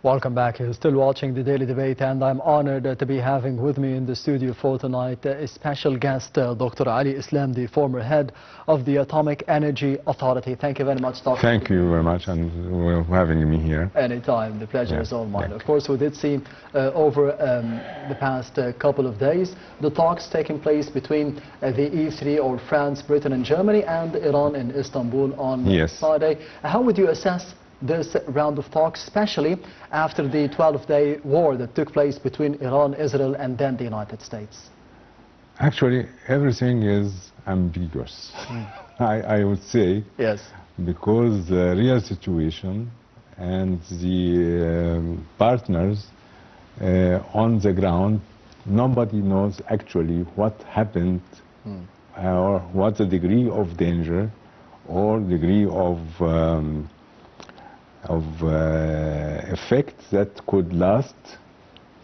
Welcome back. You're still watching the Daily Debate, and I'm honored to be having with me in the studio for tonight a special guest, Dr. Ali Islam, the former head of the Atomic Energy Authority. Thank you very much, Dr. Thank you very much and for having me here. Anytime. The pleasure is all mine. Of course, we did see over the past couple of days the talks taking place between the E3 or France, Britain and Germany and Iran in Istanbul on Friday. How would you assess this round of talks, especially after the 12-day war that took place between Iran, Israel and then the United States? Actually, everything is ambiguous, I would say. Yes. Because the real situation and the partners on the ground, nobody knows actually what happened or what the degree of danger or degree of effect that could last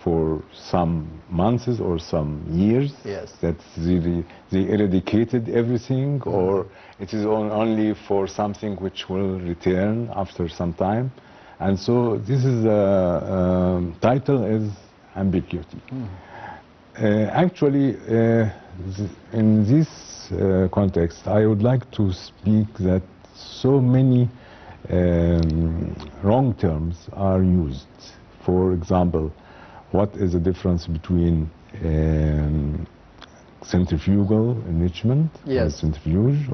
for some months or some years. Yes. That they eradicated everything, or it is only for something which will return after some time. And so this is title is ambiguity. Actually, in this context, I would like to speak that so many wrong terms are used. For example, what is the difference between centrifugal enrichment, or centrifuge,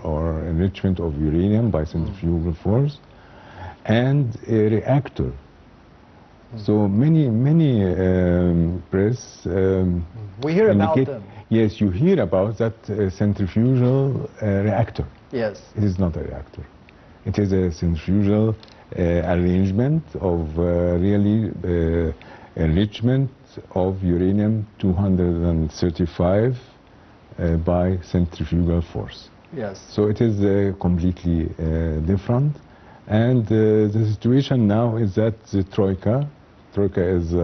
or enrichment of uranium by centrifugal force, and a reactor? So many press we hear about them. Yes, you hear about that centrifugal reactor. Yes. It is not a reactor. It is a centrifugal arrangement of really enrichment of uranium-235 by centrifugal force. Yes. So it is completely different. And the situation now is that the Troika is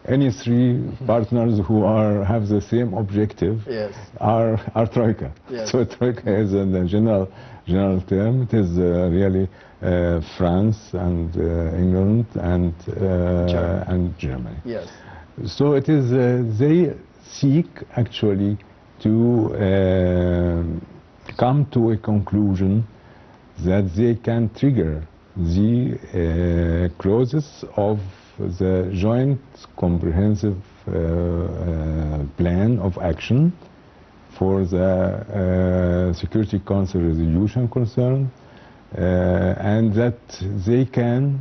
any three partners who have the same objective are Troika. Yes. So Troika is in the general term. It is really France and England and Germany. Yes. So it is they seek actually to come to a conclusion that they can trigger the clauses of the joint comprehensive plan of action for the Security Council resolution concern, and that they can,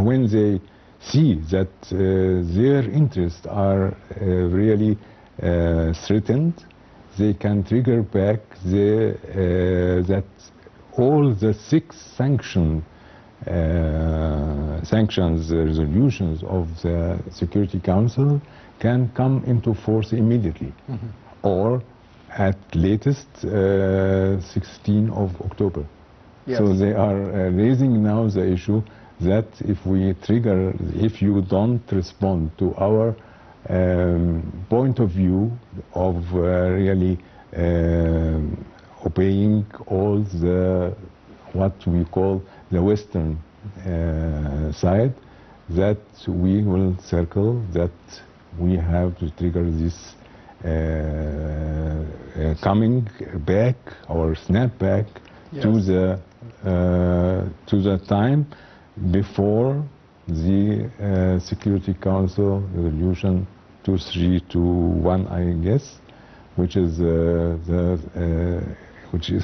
when they see that their interests are really threatened, they can trigger back that all the 6 sanctions resolutions of the Security Council can come into force immediately, or at latest 16 of October. Yes. So they are raising now the issue that if you don't respond to our point of view of really obeying all the what we call the Western side, that we will circle that we have to trigger this coming back or snap back to the time before the Security Council resolution 2321, I guess, which is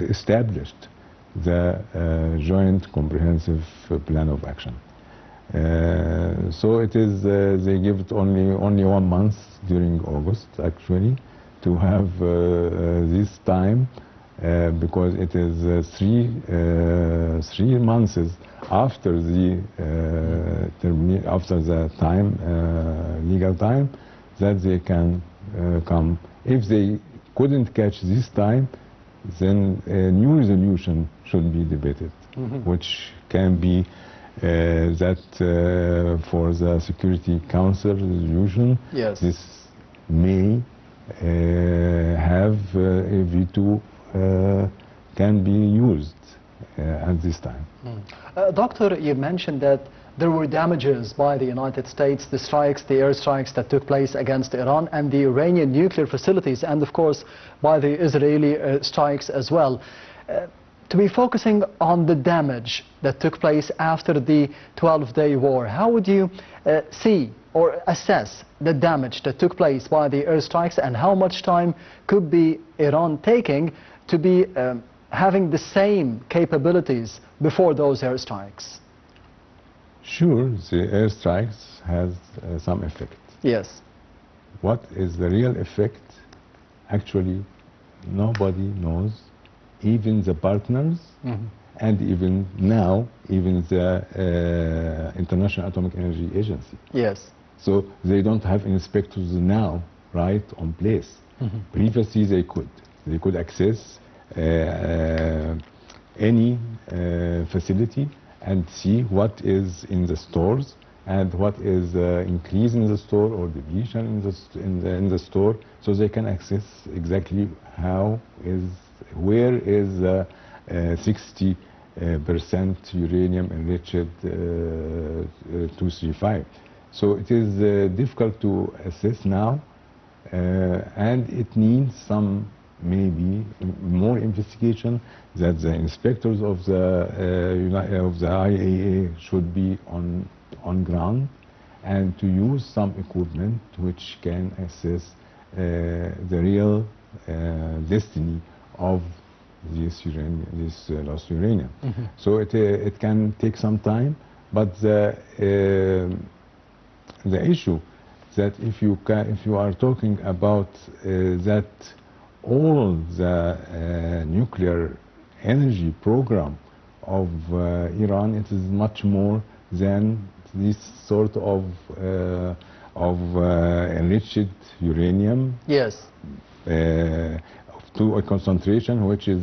established the joint comprehensive plan of action. So it is they give it only 1 month during August actually to have this time, because it is 3 months after the time legal time that they can come. If they couldn't catch this time, then a new resolution should be debated, which can be that for the Security Council resolution, this may have a veto can be used at this time. Doctor, you mentioned that there were damages by the United States, the strikes, the airstrikes that took place against Iran and the Iranian nuclear facilities, and of course by the Israeli strikes as well. To be focusing on the damage that took place after the 12-day war, how would you see or assess the damage that took place by the airstrikes, and how much time could be Iran taking to be having the same capabilities before those airstrikes? Sure, the airstrikes has some effect. Yes. What is the real effect? Actually, nobody knows, even the partners, and even now, even the International Atomic Energy Agency. Yes. So they don't have inspectors now, right, on place. Previously they could access any facility and see what is in the stores and what is increase in the store or deviation in the store, so they can access exactly where is 60% uranium enriched 235. So it is difficult to assess now, and it needs some maybe more investigation, that the inspectors of the IAEA should be on ground and to use some equipment which can assess the real destiny of this lost uranium. So it can take some time, but the issue that if you are talking about that all the nuclear energy program of Iran, it is much more than this sort of enriched uranium. Yes. To a concentration which is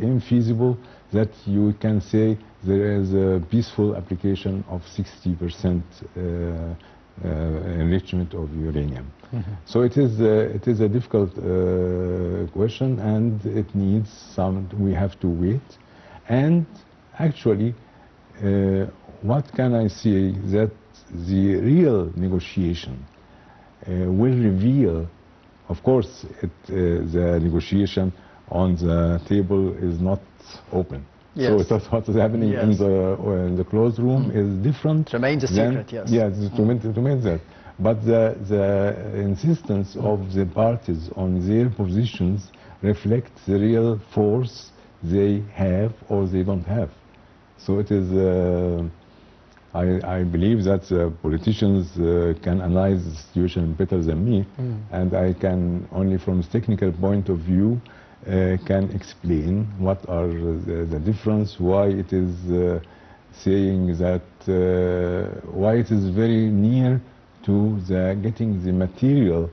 infeasible, that you can say there is a peaceful application of 60% enrichment of uranium. So it is a difficult question, and it needs we have to wait. And actually, what can I say, that the real negotiation will reveal, of course, the negotiation on the table is not open. Yes. So what is happening in the closed room is different. Remains a secret, yes. Yes, to mean that. But the insistence of the parties on their positions reflects the real force they have or they don't have. So it is, I believe that politicians can analyze the situation better than me, and I can only from a technical point of view can explain what are the difference, why it is saying that, why it is very near to getting the material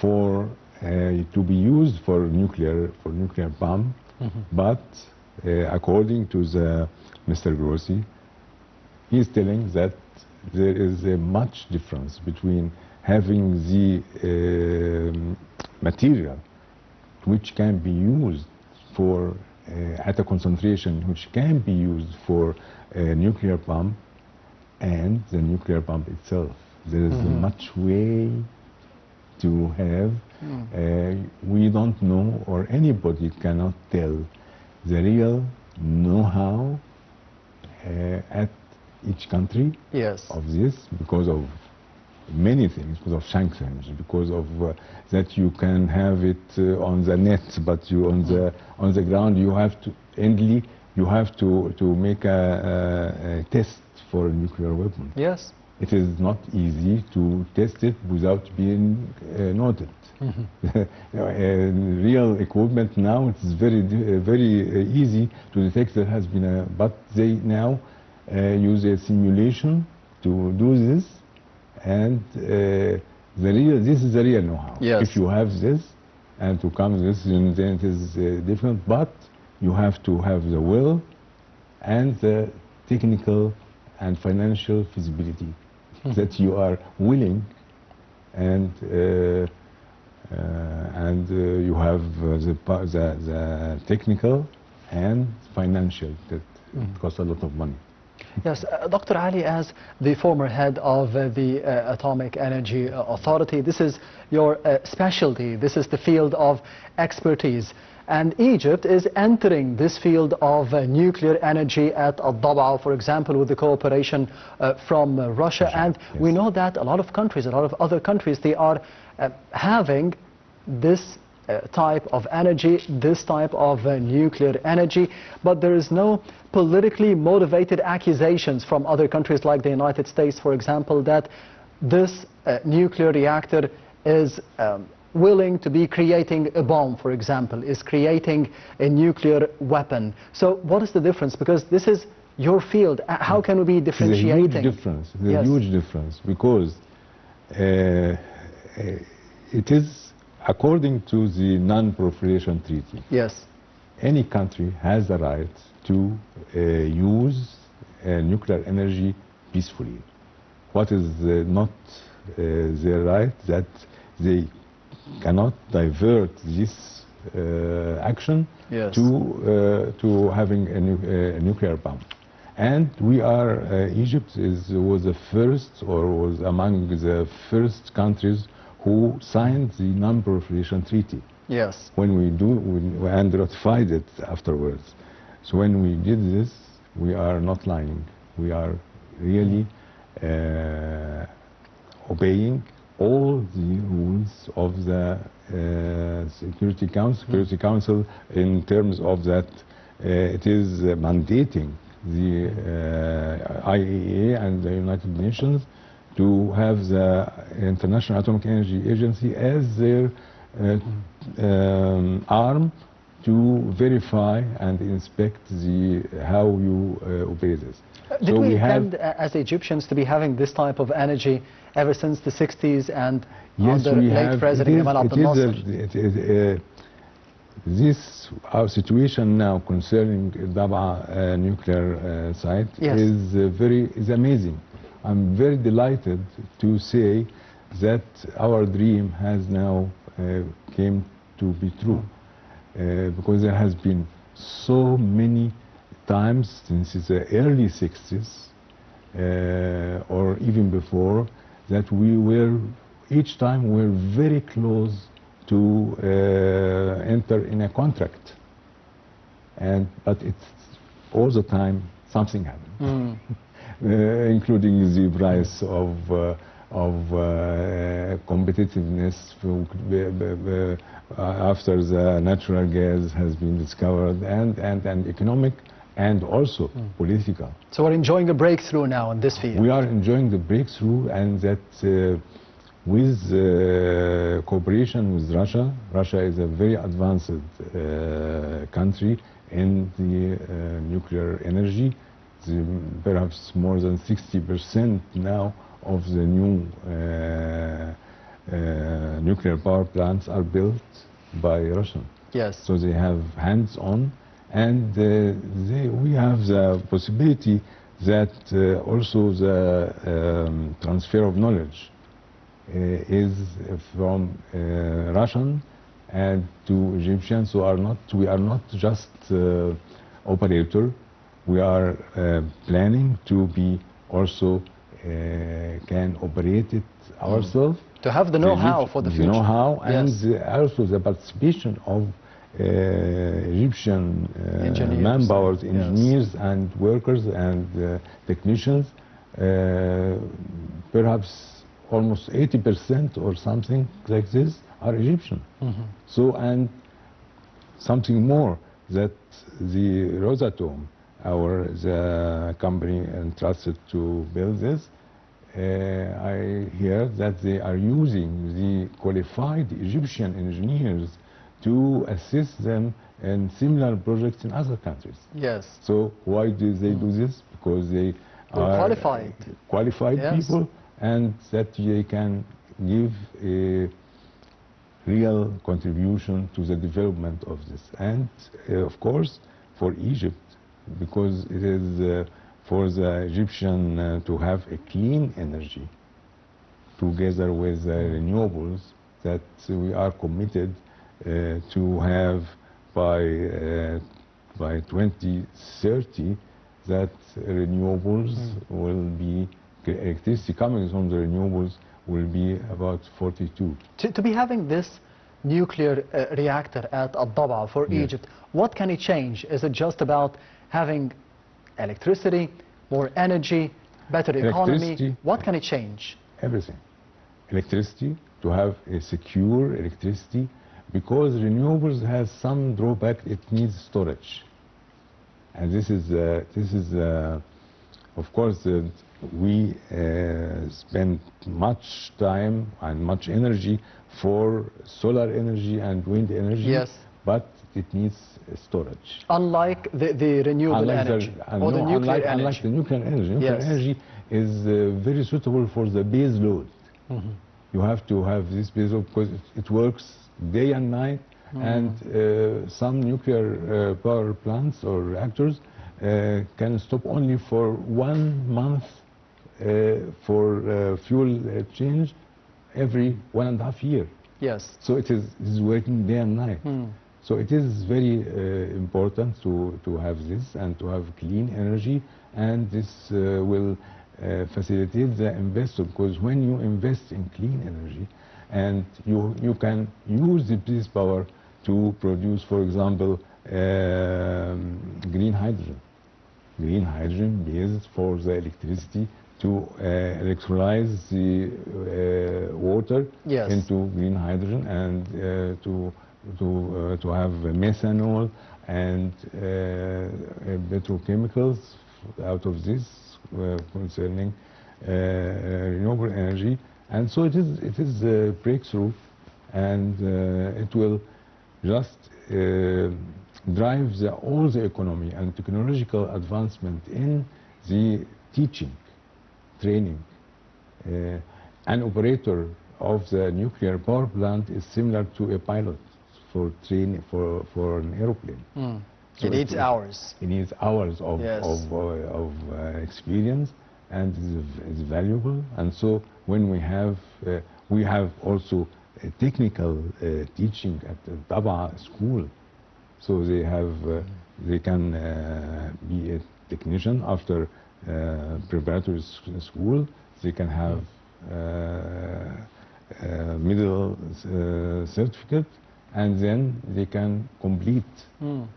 for to be used for nuclear bomb, but according to Mr. Grossi, he is telling that there is a much difference between having the material which can be used for at a concentration which can be used for a nuclear bomb and the nuclear bomb itself. There is much way to have. We don't know, or anybody cannot tell the real know-how at each country of this, because of many things, because of sanctions, because of that you can have it on the net, but you on the ground you have to make a test for a nuclear weapon. Yes. It is not easy to test it without being noted. Real equipment now, it's very easy to detect there has been but they now use a simulation to do this, and this is the real know-how. Yes. If you have this and to come this, then it is different, but you have to have the will and the technical and financial feasibility that you are willing, and you have the technical and financial that It costs a lot of money. Yes, Dr. Ali, as the former head of the Atomic Energy Authority, this is your specialty, this is the field of expertise. And Egypt is entering this field of nuclear energy at Al-Dab'a, for example, with the cooperation from Russia. And yes. we know that a lot of countries, a lot of other countries, they are having this type of energy, this type of nuclear energy, but there is no politically motivated accusations from other countries like the United States, for example, that this nuclear reactor is willing to be creating a bomb, for example, is creating a nuclear weapon. So what is the difference? Because this is your field. How can we be differentiating? There's a huge difference. There's Yes. a huge difference because it is according to the Non-Proliferation Treaty. Yes. Any country has the right to use nuclear energy peacefully. What is not their right, that they cannot divert this action Yes. to having a nuclear bomb. And we are, Egypt was the first, or was among the first countries who signed the Non-Proliferation Treaty. Yes. When we and ratified it afterwards. So when we did this, we are not lying. We are really obeying all the rules of the Security Council in terms of that it is mandating the IAEA and the United Nations to have the International Atomic Energy Agency as their arm to verify and inspect how you obey this. Did So we have, intend as Egyptians to be having this type of energy ever since the 60s and yes, under we late have. President Gamal Abdel Nasser? This our situation now concerning Dab'a nuclear site Yes. is amazing. I'm very delighted to say that our dream has now came to be true, because there has been so many times since the early 60s or even before that we were each time we were very close to enter in a contract, but it's all the time something happened. Including the price of competitiveness after the natural gas has been discovered, and economic and also political. So we're enjoying a breakthrough now in this field. We are enjoying the breakthrough, and that with cooperation with Russia. Russia is a very advanced country in the nuclear energy. Perhaps more than 60% now of the new nuclear power plants are built by Russian. Yes. So they have hands-on, and we have the possibility that also the transfer of knowledge is from Russian and to Egyptians. So we are not just operator. We are planning to be also can operate it ourselves. To have the know-how for the future. The know-how, and Yes. also the participation of Egyptian Engineers. manpower, Yes. engineers and workers and technicians. Perhaps almost 80% or something like this are Egyptian. So, and something more, that the Rosatom, the company entrusted to build this, I hear that they are using the qualified Egyptian engineers to assist them in similar projects in other countries. Yes. So why do they do this? Because they are qualified. Yes. people, and that they can give a real contribution to the development of this. And of course, for Egypt, because it is for the Egyptian to have a clean energy together with renewables, that we are committed to have by 2030 that renewables will be, electricity coming from the renewables will be about 42. To be having this nuclear reactor at Al-Dab'a for Yes. Egypt, what can it change? Is it just about having electricity, more energy, better economy? Electricity. What can it change? Everything. Electricity, to have a secure electricity, because renewables has some drawback. It needs storage, and this is of course we spend much time and much energy for solar energy and wind energy. Yes. But it needs storage. Unlike the renewable Unlike energy or the nuclear unlike energy. the nuclear energy. Nuclear Yes. energy is very suitable for the base load. You have to have this base load because it works day and night, and some nuclear power plants or reactors can stop only for 1 month for fuel change every 1.5 years. Yes. So it is working day and night. So it is very important to have this and to have clean energy, and this will facilitate the investor, because when you invest in clean energy and you can use this power to produce, for example, green hydrogen. Green hydrogen based for the electricity to electrolyze the water Yes. into green hydrogen, and to have methanol and petrochemicals out of this concerning renewable energy. And so it is a breakthrough, and it will just drive all the economy and technological advancement in the teaching, training. An operator of the nuclear power plant is similar to a pilot for training for an aeroplane. So It needs hours. It needs hours of, Yes. of experience, and it's valuable. And so when we have also a technical teaching at the Dab'a school, so they can be a technician after preparatory school. They can have middle certificate, and then they can complete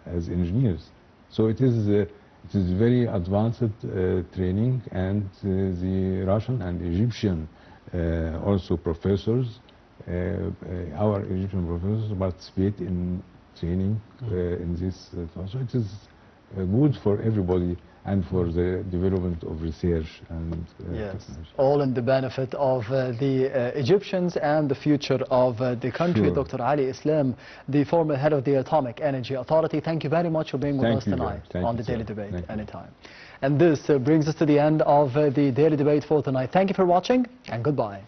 as engineers. So it is very advanced training, and the Russian and Egyptian also professors, our Egyptian professors participate in training in this. So it is good for everybody and for the development of research and Yes, technology. all in the benefit of the Egyptians and the future of the country. Sure. Dr. Ali Islam, the former head of the Atomic Energy Authority, thank you very much for being with Thank us you, tonight Thank on you, the sir. Daily Debate. Thank you. Anytime. And this brings us to the end of the Daily Debate for tonight. Thank you for watching, and goodbye.